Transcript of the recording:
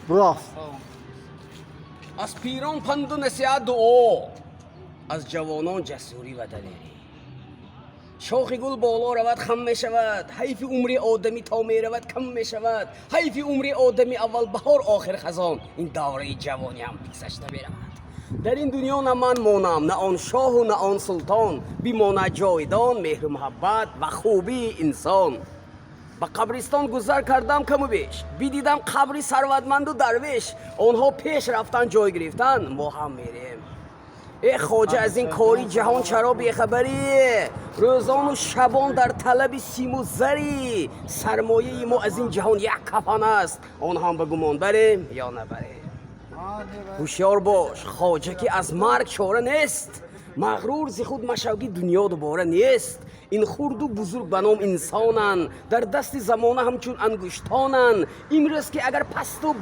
راست. از پیران پند و نصیحت دعا، از جوانان جسوری و دلیری. شاخ گل بالا رود خم می شود، حیف عمر آدمی تا می رود کم می شود. حیف عمر آدمی اول بهار آخر خزان، این دوره جوانی هم پیشش نمی رود. در این دنیا نه من مانم، نه آن شاه و نه آن سلطان، بیماند جاودان مهر و محبت و خوبی انسان. با قبرستان گذر کردم کم و بیش، بیدیدم قبری ثروتمند و درویش. آنها پیش رفتن جای گرفتن، ما هم میریم. ای خواجه از این کاری جهان چرا بیخبری؟ روزان و شبان در طلب سیم و زری. سرمایه ما از این جهان یک کفن است، آن هم به گمان بریم یا نبریم. هوشیار باش خواجه که از مرگ چاره نیست، مغرور ز خود مشوگی دنیا دوباره نیست. این خرد و بزرگ به نام انسانن، در دست زمانه همچون انگشتانن. این رست که اگر پست و